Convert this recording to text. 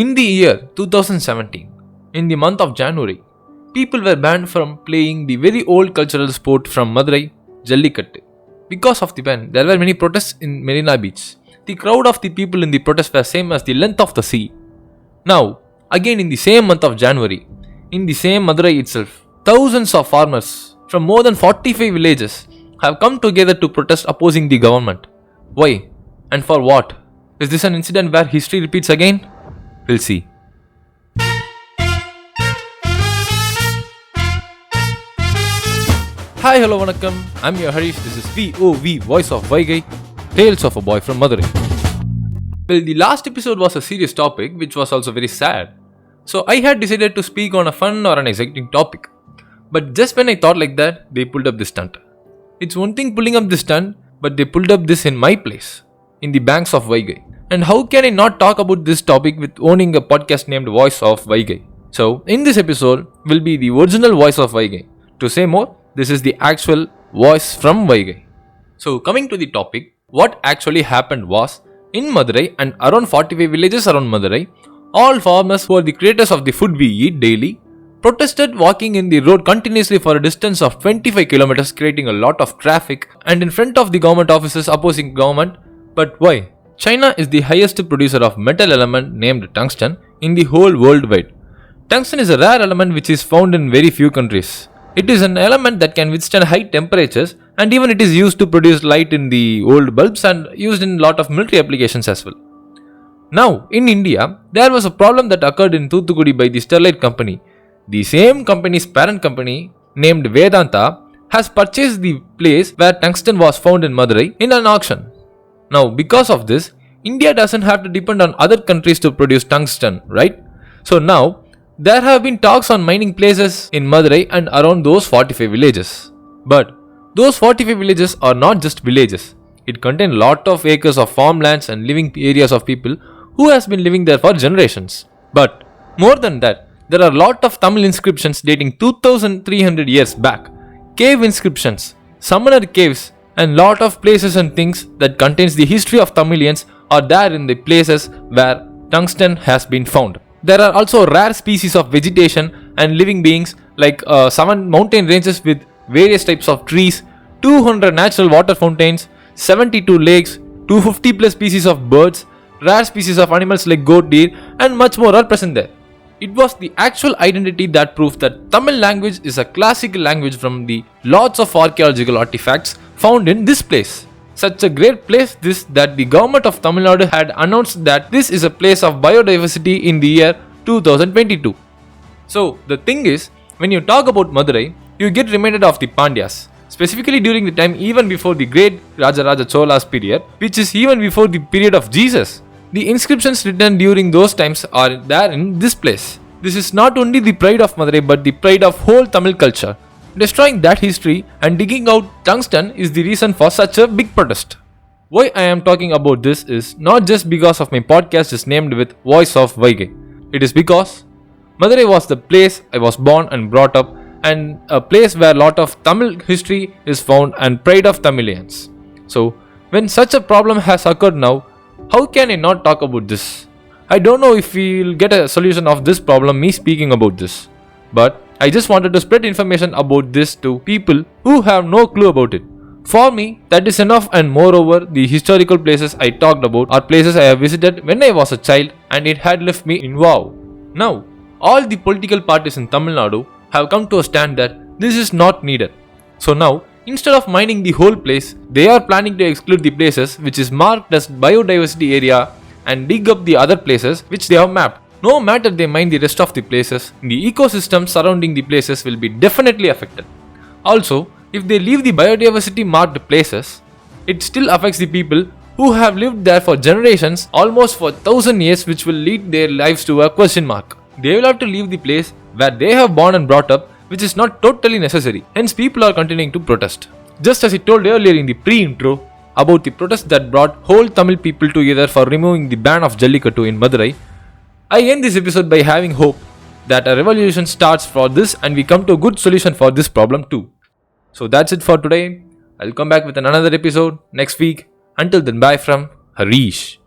In the year 2017, in the month of January, people were banned from playing the very old cultural sport from Madurai, Jallikattu. Because of the ban, there were many protests in Marina Beach. The crowd of the people in the protest were same as the length of the sea. Now, again in the same month of January, in the same Madurai itself, thousands of farmers from more than 45 villages have come together to protest opposing the government. Why? And for what? Is this an incident where history repeats again? We'll see. Hi, hello, vanakkam. I'm your Harish. This is VOV, Voice of Vaigai, Tales of a Boy from Madurai. Well, the last episode was a serious topic, which was also very sad. So I had decided to speak on a fun or an exciting topic. But just when I thought like that, they pulled up this stunt. It's one thing pulling up this stunt, but they pulled up this in my place, in the banks of Vaigai. And how can I not talk about this topic with owning a podcast named Voice of Vaigai? So, in this episode will be the original Voice of Vaigai. To say more, this is the actual voice from Vaigai. So, coming to the topic, what actually happened was, in Madurai and around 45 villages around Madurai, all farmers who are the creators of the food we eat daily protested walking in the road continuously for a distance of 25 kilometers, creating a lot of traffic and in front of the government offices opposing government. But why? China is the highest producer of metal element named tungsten in the whole worldwide. Tungsten is a rare element which is found in very few countries. It is an element that can withstand high temperatures, and even it is used to produce light in the old bulbs and used in a lot of military applications as well. Now, in India, there was a problem that occurred in Thoothukudi by the Sterlite company. The same company's parent company, named Vedanta, has purchased the place where tungsten was found in Madurai in an auction. Now, because of this, India doesn't have to depend on other countries to produce tungsten, right? So now, there have been talks on mining places in Madurai and around those 45 villages. But those 45 villages are not just villages. It contains a lot of acres of farmlands and living areas of people who has been living there for generations. But more than that, there are a lot of Tamil inscriptions dating 2300 years back, cave inscriptions, summoner caves, and lot of places and things that contains the history of Tamilians are there in the places where tungsten has been found. There are also rare species of vegetation and living beings like 7 mountain ranges with various types of trees, 200 natural water fountains, 72 lakes, 250 plus species of birds, rare species of animals like goat, deer, and much more are present there. It was the actual identity that proved that Tamil language is a classical language from the lots of archaeological artifacts found in this place. Such a great place this that the government of Tamil Nadu had announced that this is a place of biodiversity in the year 2022. So the thing is, when you talk about Madurai, you get reminded of the Pandyas, specifically during the time even before the great Rajaraja Chola's period, which is even before the period of Jesus. The inscriptions written during those times are there in this place. This is not only the pride of Madurai but the pride of whole Tamil culture. Destroying that history and digging out tungsten is the reason for such a big protest. Why I am talking about this is not just because of my podcast is named with Voice of Vaigai. It is because Madurai was the place I was born and brought up, and a place where a lot of Tamil history is found and pride of Tamilians. So when such a problem has occurred now, how can I not talk about this? I don't know if we'll get a solution of this problem me speaking about this. But I just wanted to spread information about this to people who have no clue about it. For me, that is enough, and moreover, the historical places I talked about are places I have visited when I was a child and it had left me in wow. Now, all the political parties in Tamil Nadu have come to a stand that this is not needed. So now, instead of mining the whole place, they are planning to exclude the places which is marked as biodiversity area and dig up the other places which they have mapped. No matter they mine the rest of the places, the ecosystem surrounding the places will be definitely affected. Also, if they leave the biodiversity marked places, it still affects the people who have lived there for generations, almost for 1000 years, which will lead their lives to a question mark. They will have to leave the place where they have born and brought up, which is not totally necessary. Hence, people are continuing to protest. Just as I told earlier in the pre-intro about the protest that brought whole Tamil people together for removing the ban of Jallikattu in Madurai, I end this episode by having hope that a revolution starts for this and we come to a good solution for this problem too. So that's it for today. I'll come back with another episode next week. Until then, bye from Harish.